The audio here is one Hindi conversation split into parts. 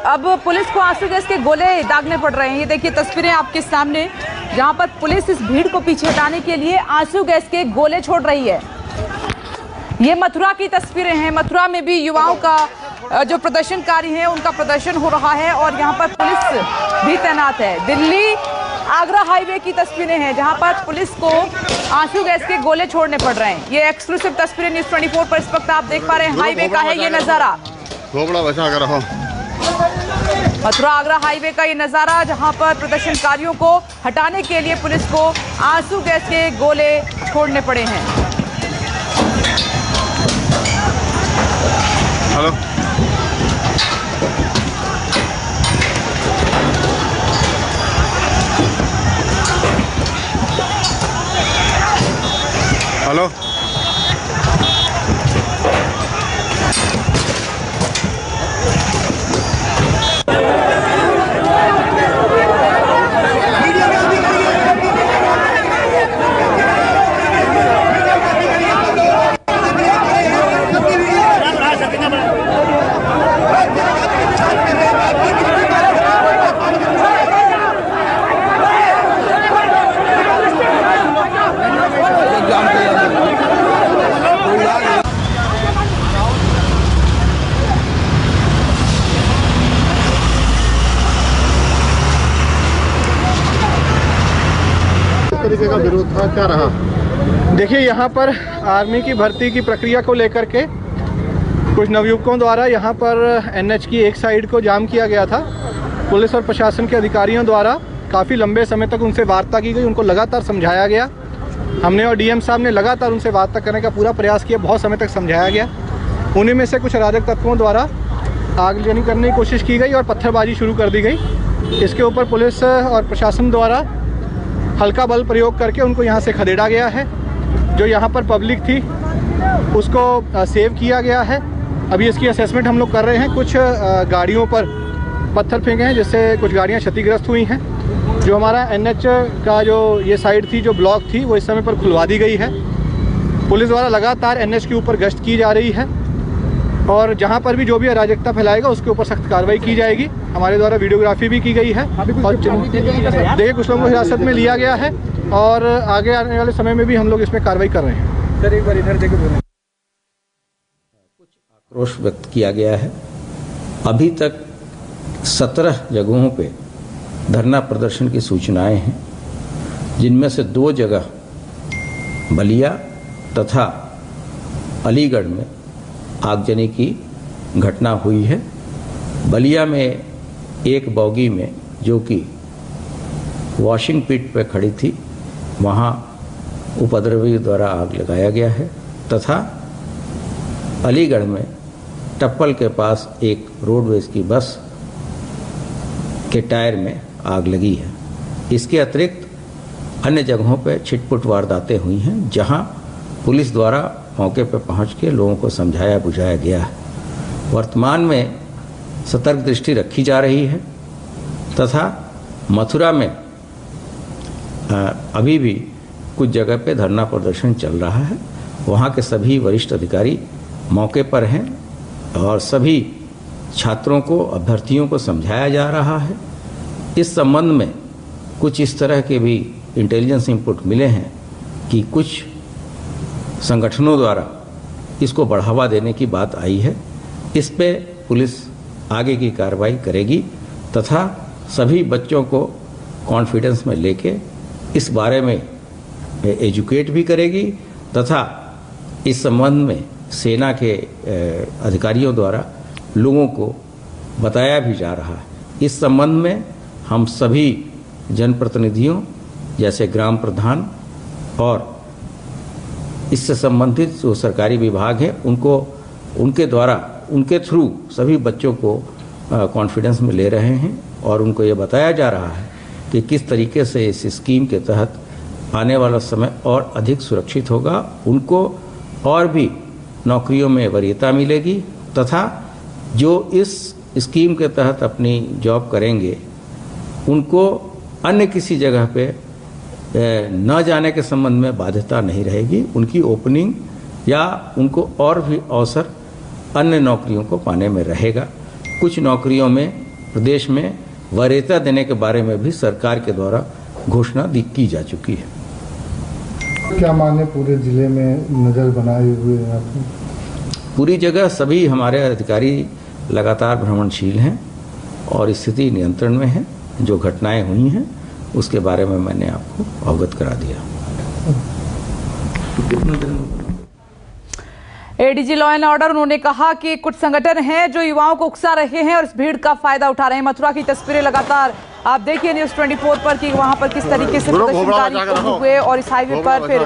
अब पुलिस को आंसू गैस के गोले दागने पड़ रहे हैं। ये देखिए तस्वीरें आपके सामने, जहां पर पुलिस इस भीड़ को पीछे हटाने के लिए आंसू गैस के गोले छोड़ रही है। ये मथुरा की तस्वीरें हैं। मथुरा में भी युवाओं का जो प्रदर्शनकारी हैं उनका प्रदर्शन हो रहा है और यहाँ पर पुलिस भी तैनात है। दिल्ली आगरा हाईवे की तस्वीरें हैं जहां पर पुलिस को आंसू गैस के गोले छोड़ने पड़ रहे हैं। ये एक्सक्लूसिव तस्वीरें न्यूज़ 24 पर इस वक्त आप देख पा रहे हैं। हाईवे का है ये नजारा, मथुरा आगरा हाईवे का ये नजारा, जहां पर प्रदर्शनकारियों को हटाने के लिए पुलिस को आंसू गैस के गोले छोड़ने पड़े हैं। हेलो हेलो तरीके का विरोध था, क्या रहा? देखिए, यहाँ पर आर्मी की भर्ती की प्रक्रिया को लेकर के कुछ नवयुवकों द्वारा यहाँ पर एनएच की एक साइड को जाम किया गया था। पुलिस और प्रशासन के अधिकारियों द्वारा काफ़ी लंबे समय तक उनसे वार्ता की गई, उनको लगातार समझाया गया। हमने और डीएम साहब ने लगातार उनसे वार्ता करने का पूरा प्रयास किया, बहुत समय तक समझाया गया। उन्हीं में से कुछ अराजक तत्वों द्वारा आगजनी करने की कोशिश की गई और पत्थरबाजी शुरू कर दी गई। इसके ऊपर पुलिस और प्रशासन द्वारा हल्का बल प्रयोग करके उनको यहाँ से खदेड़ा गया है। जो यहाँ पर पब्लिक थी उसको सेव किया गया है। अभी इसकी असेसमेंट हम लोग कर रहे हैं। कुछ गाड़ियों पर पत्थर फेंके हैं जिससे कुछ गाड़ियाँ क्षतिग्रस्त हुई हैं। जो हमारा एनएच का जो ये साइड थी, जो ब्लॉक थी, वो इस समय पर खुलवा दी गई है। पुलिस द्वारा लगातार एनएच के ऊपर गश्त की जा रही है और जहाँ पर भी जो भी अराजकता फैलाएगा उसके ऊपर सख्त कार्रवाई की जाएगी। हमारे द्वारा वीडियोग्राफी भी की गई है और देखिए कुछ लोगों को हिरासत में लिया गया है और आगे आने वाले समय में भी हम लोग इसमें कार्रवाई कर रहे हैं। सर, एक बार इधर देखो। कुछ आक्रोश व्यक्त किया गया है। अभी तक 17 जगहों पे धरना प्रदर्शन की सूचनाएं हैं, जिनमें से 2 जगह बलिया तथा अलीगढ़ में आगजनी की घटना हुई है। बलिया में एक बॉगी में, जो कि वॉशिंग पिट पर खड़ी थी, वहाँ उपद्रवी द्वारा आग लगाया गया है तथा अलीगढ़ में टप्पल के पास एक रोडवेज की बस के टायर में आग लगी है। इसके अतिरिक्त अन्य जगहों पर छिटपुट वारदातें हुई हैं, जहां पुलिस द्वारा मौके पर पहुंच के लोगों को समझाया बुझाया गया है। वर्तमान में सतर्क दृष्टि रखी जा रही है तथा मथुरा में अभी भी कुछ जगह पे धरना प्रदर्शन चल रहा है। वहाँ के सभी वरिष्ठ अधिकारी मौके पर हैं और सभी छात्रों को, अभ्यर्थियों को समझाया जा रहा है। इस संबंध में कुछ इस तरह के भी इंटेलिजेंस इनपुट मिले हैं कि कुछ संगठनों द्वारा इसको बढ़ावा देने की बात आई है। इस पे पुलिस आगे की कार्रवाई करेगी तथा सभी बच्चों को कॉन्फिडेंस में लेके इस बारे में एजुकेट भी करेगी तथा इस संबंध में सेना के अधिकारियों द्वारा लोगों को बताया भी जा रहा है। इस संबंध में हम सभी जनप्रतिनिधियों जैसे ग्राम प्रधान और इससे संबंधित जो सरकारी विभाग हैं उनको उनके द्वारा उनके थ्रू सभी बच्चों को कॉन्फिडेंस में ले रहे हैं और उनको ये बताया जा रहा है कि किस तरीके से इस स्कीम के तहत आने वाला समय और अधिक सुरक्षित होगा। उनको और भी नौकरियों में वरीयता मिलेगी तथा जो इस स्कीम के तहत अपनी जॉब करेंगे उनको अन्य किसी जगह पे न जाने के संबंध में बाध्यता नहीं रहेगी। उनकी ओपनिंग या उनको और भी अवसर अन्य नौकरियों को पाने में रहेगा। कुछ नौकरियों में प्रदेश में वरीयता देने के बारे में भी सरकार के द्वारा घोषणा की जा चुकी है। क्या माने पूरे जिले में नजर बनाए हुए हैं आप? पूरी जगह सभी हमारे अधिकारी लगातार भ्रमणशील हैं और स्थिति नियंत्रण में है। जो घटनाएं हुई हैं उसके बारे में मैंने आपको अवगत करा दिया। एडीजी लॉ एंड ऑर्डर उन्होंने कहा कि कुछ संगठन हैं जो युवाओं को उकसा रहे हैं और इस भीड़ का फायदा उठा रहे हैं। मथुरा की तस्वीरें लगातार आप देखिए न्यूज़ 24 पर कि वहां पर किस तरीके से प्रदर्शनकारी हुए और इस हाईवे पर फिर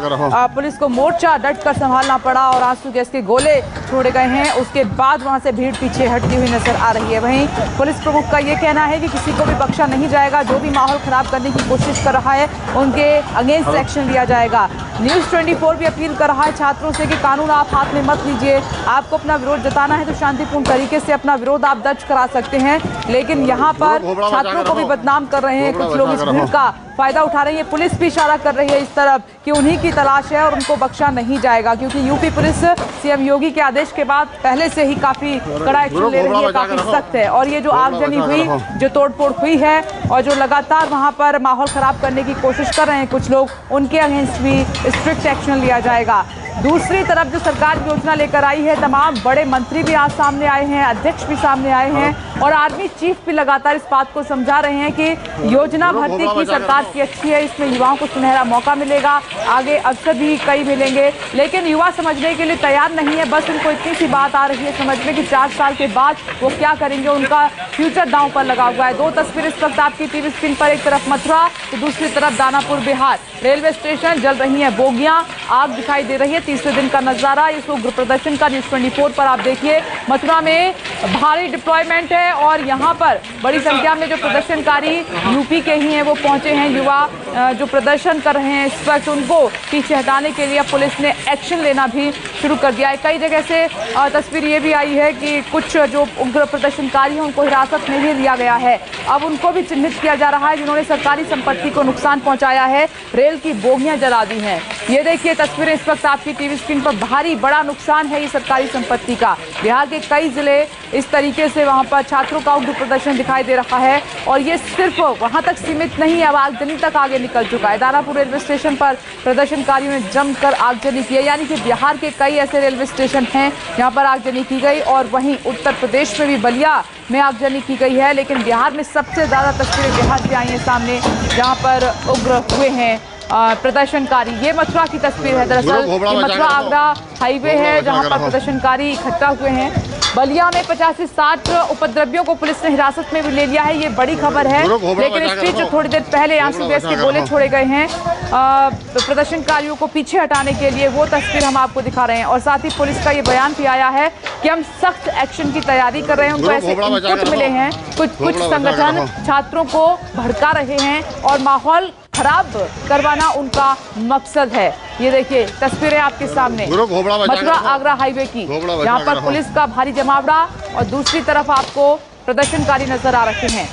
पुलिस को मोर्चा डटकर संभालना पड़ा और आंसू गैस के गोले छोड़े गए हैं। उसके बाद वहां से भीड़ पीछे हटती हुई नजर आ रही है। वहीं पुलिस प्रमुख का ये कहना है कि किसी को भी बख्शा नहीं जाएगा। जो भी माहौल खराब करने की कोशिश कर रहा है उनके अगेंस्ट एक्शन लिया जाएगा। न्यूज़ 24 भी अपील कर रहा है छात्रों से कि कानून आप हाथ में मत लीजिए। आपको अपना विरोध जताना है तो शांतिपूर्ण तरीके से अपना विरोध आप दर्ज करा सकते हैं, लेकिन यहाँ पर छात्रों को भी बदनाम कर रहे हैं। कुछ लोग इस भीड़ का फायदा उठा रहे हैं। पुलिस भी इशारा कर रही है इस तरफ कि उन्हीं की तलाश है और उनको बख्शा नहीं जाएगा, क्योंकि यूपी पुलिस सीएम योगी के आदेश के बाद पहले से ही काफी कड़ा एक्शन ले रही है, काफी सख्त है। और ये जो आगजनी हुई, जो तोड़फोड़ हुई है और जो लगातार वहां पर माहौल खराब करने की कोशिश कर रहे हैं कुछ लोग, उनके अगेंस्ट भी स्ट्रिक्ट एक्शन लिया जाएगा। दूसरी तरफ जो सरकार योजना लेकर आई है, तमाम बड़े मंत्री भी आज सामने आए हैं, अध्यक्ष भी सामने आए हैं और आर्मी चीफ भी लगातार इस बात को समझा रहे हैं कि योजना भर्ती की सरकार की अच्छी है, इसमें युवाओं को सुनहरा मौका मिलेगा, आगे अवसर भी कई मिलेंगे। लेकिन युवा समझने के लिए तैयार नहीं है। बस उनको इतनी सी बात आ रही है समझ में कि 4 साल के बाद वो क्या करेंगे, उनका फ्यूचर दांव पर लगा हुआ है। 2 तस्वीरें इस वक्त आपकी टीवी स्क्रीन पर, एक तरफ मथुरा तो दूसरी तरफ दानापुर बिहार। रेलवे स्टेशन जल रही है बोगियां, आग दिखाई दे रही है। तीसरे दिन का नजारा इस उग्र प्रदर्शन का न्यूज़ 24 पर आप देखिए। मथुरा में भारी डिप्लॉयमेंट है और यहाँ पर बड़ी संख्या में जो प्रदर्शनकारी यूपी के ही हैं वो पहुंचे हैं। युवा जो प्रदर्शन कर रहे हैं इस वक्त, उनको पीछे हटाने के लिए पुलिस ने एक्शन लेना भी शुरू कर दिया है। कई जगह से तस्वीर ये भी आई है कि कुछ जो उग्र प्रदर्शनकारी हैं उनको हिरासत में भी लिया गया है। अब उनको भी चिन्हित किया जा रहा है जिन्होंने सरकारी संपत्ति को नुकसान पहुंचाया है, रेल की बोगियां जला दी हैं। ये देखिए तस्वीरें इस वक्त आपकी टीवी स्क्रीन पर, भारी बड़ा नुकसान है ये सरकारी संपत्ति का। बिहार के कई जिले इस तरीके से वहां पर छात्रों का उग्र प्रदर्शन दिखाई दे रहा है और ये सिर्फ वहां तक सीमित नहीं है, अब आगजनी तक आगे निकल चुका है। दानापुर रेलवे स्टेशन पर प्रदर्शनकारियों ने जमकर आगजनी की है, यानी कि बिहार के कई ऐसे रेलवे स्टेशन हैं जहां पर आगजनी की गई और वहीं उत्तर प्रदेश में भी बलिया में आगजनी की गई है। लेकिन बिहार में सबसे ज्यादा तस्वीरें बिहार से आई हैं सामने, जहां पर उग्र हुए हैं प्रदर्शनकारी। ये मथुरा की तस्वीर है। दरअसल ये मथुरा आगरा हाईवे है जहां पर प्रदर्शनकारी इकट्ठा हुए हैं। बलिया में 50 से 60 उपद्रवियों को पुलिस ने हिरासत में भी ले लिया है, ये बड़ी खबर है। लेकिन इस बीच जो थोड़ी देर पहले आंसू गैस के गोले छोड़े गए हैं प्रदर्शनकारियों को पीछे हटाने के लिए, वो तस्वीर हम आपको दिखा रहे हैं। और साथ ही पुलिस का ये बयान भी आया है कि हम सख्त एक्शन की तैयारी कर रहे हैं। उनको ऐसे इनपुट मिले हैं, कुछ संगठन छात्रों को भड़का रहे हैं और माहौल खराब करवाना उनका मकसद है। ये देखिए तस्वीरें आपके सामने मथुरा आगरा हाईवे की, यहाँ पर पुलिस का भारी जमावड़ा और दूसरी तरफ आपको प्रदर्शनकारी नजर आ रहे हैं।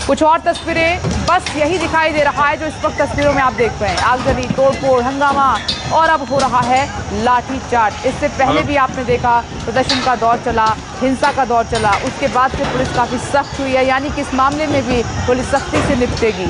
कुछ और तस्वीरें, बस यही दिखाई दे रहा है जो इस वक्त तस्वीरों में आप देख रहे हैं। आगजनी, तोड़फोड़, हंगामा और अब हो रहा है लाठीचार्ज। इससे पहले भी आपने देखा प्रदर्शन का दौर चला, हिंसा का दौर चला, उसके बाद से पुलिस काफी सख्त हुई है, यानी कि इस मामले में भी पुलिस सख्ती से निपटेगी।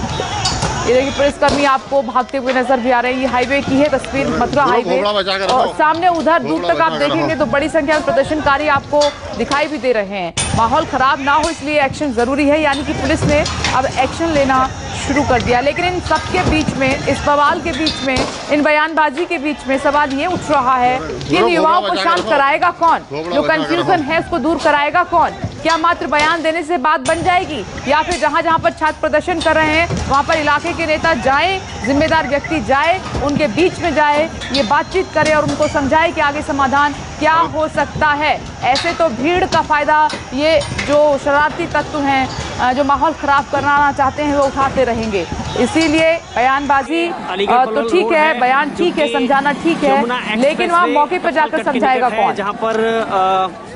ये देखिए पुलिसकर्मी आपको भागते हुए नजर भी आ रहे हैं। ये हाईवे की है तस्वीर, मथुरा हाईवे, और सामने उधर दूर तक आप देखेंगे तो बड़ी संख्या में प्रदर्शनकारी आपको दिखाई भी दे रहे हैं। माहौल खराब ना हो इसलिए एक्शन जरूरी है, यानी कि पुलिस ने अब एक्शन लेना शुरू कर दिया। लेकिन इन सबके बीच में, इस बवाल के बीच में, इन बयानबाजी के बीच में सवाल ये उठ रहा है कि इन युवाओं को शांत कराएगा कौन? जो कंफ्यूजन है उसको दूर कराएगा कौन? क्या मात्र बयान देने से बात बन जाएगी, या फिर जहां जहां पर छात्र प्रदर्शन कर रहे हैं वहां पर इलाके के नेता जाएं, जिम्मेदार व्यक्ति जाए, उनके बीच में जाए, ये बातचीत करे और उनको समझाए कि आगे समाधान क्या हो सकता है? ऐसे तो भीड़ का फायदा ये जो शरारती तत्व हैं, जो माहौल खराब करना चाहते हैं, वो उठाते रहेंगे। इसीलिए बयानबाजी तो ठीक है, बयान ठीक है, समझाना ठीक है, लेकिन वहाँ मौके पर जाकर समझाएगा कौन? जहाँ पर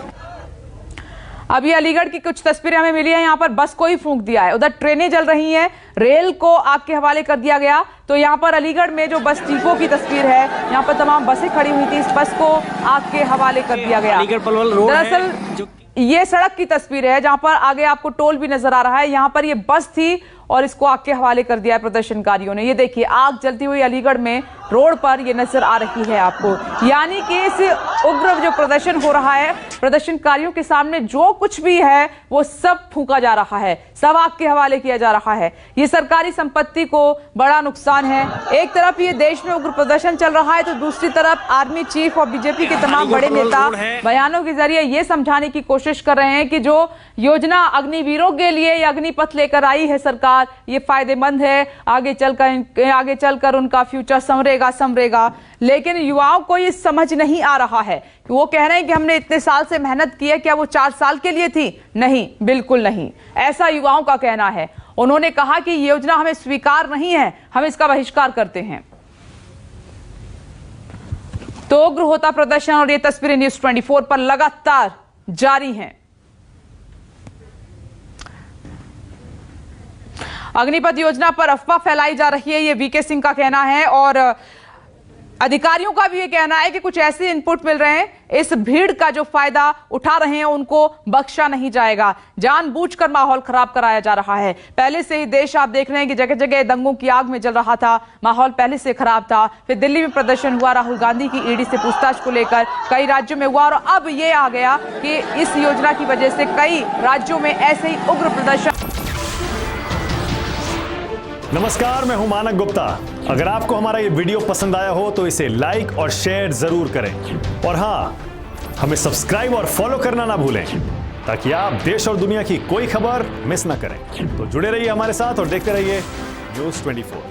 अभी अलीगढ़ की कुछ तस्वीरें हमें मिली है, यहाँ पर बस को ही फूंक दिया है, उधर ट्रेनें जल रही हैं, रेल को आग के हवाले कर दिया गया। तो यहाँ पर अलीगढ़ में जो बस डिपो की तस्वीर है, यहाँ पर तमाम बसें खड़ी हुई थी, इस बस को आग के हवाले कर दिया गया। अलीगढ़ पलवल रोड दरअसल ये सड़क की तस्वीर है जहां पर आगे आपको टोल भी नजर आ रहा है। यहां पर ये बस थी और इसको आग के हवाले कर दिया है प्रदर्शनकारियों ने। ये देखिए आग जलती हुई अलीगढ़ में रोड पर ये नजर आ रही है आपको। यानी कि इस उग्र जो प्रदर्शन हो रहा है, प्रदर्शनकारियों के सामने जो कुछ भी है वो सब फूंका जा रहा है, सब आग के हवाले किया जा रहा है। ये सरकारी संपत्ति को बड़ा नुकसान है। एक तरफ ये देश में उग्र प्रदर्शन चल रहा है तो दूसरी तरफ आर्मी चीफ और बीजेपी के तमाम बड़े नेता बयानों के जरिए ये समझाने की कोशिश कर रहे हैं कि जो योजना अग्निवीरों के लिए या अग्निपथ लेकर आई है सरकार, ये फायदेमंद है, आगे चलकर उनका फ्यूचर संवरेगा। लेकिन युवाओं को ये समझ नहीं आ रहा है कि वो कह रहे हैं कि हमने इतने साल से मेहनत की है, क्या वो 4 साल के लिए थी? नहीं, बिल्कुल नहीं, ऐसा युवाओं का कहना है। उन्होंने कहा कि ये योजना हमें स्वीकार नहीं है, हम इसका बहिष्कार करते हैं। तो उग्र होता प्रदर्शन और ये तस्वीरें न्यूज़ 24 पर लगातार जारी हैं। अग्निपथ योजना पर अफवाह फैलाई जा रही है, ये वीके सिंह का कहना है और अधिकारियों का भी ये कहना है कि कुछ ऐसे इनपुट मिल रहे हैं, इस भीड़ का जो फायदा उठा रहे हैं उनको बख्शा नहीं जाएगा। जानबूझकर माहौल खराब कराया जा रहा है। पहले से ही देश आप देख रहे हैं कि जगह जगह दंगों की आग में जल रहा था, माहौल पहले से खराब था। फिर दिल्ली में प्रदर्शन हुआ, राहुल गांधी की ईडी से पूछताछ को लेकर कई राज्यों में हुआ और अब ये आ गया कि इस योजना की वजह से कई राज्यों में ऐसे ही उग्र प्रदर्शन। नमस्कार, मैं हूं मानक गुप्ता। अगर आपको हमारा ये वीडियो पसंद आया हो तो इसे लाइक और शेयर जरूर करें और हाँ, हमें सब्सक्राइब और फॉलो करना ना भूलें ताकि आप देश और दुनिया की कोई खबर मिस ना करें। तो जुड़े रहिए हमारे साथ और देखते रहिए न्यूज़ 24।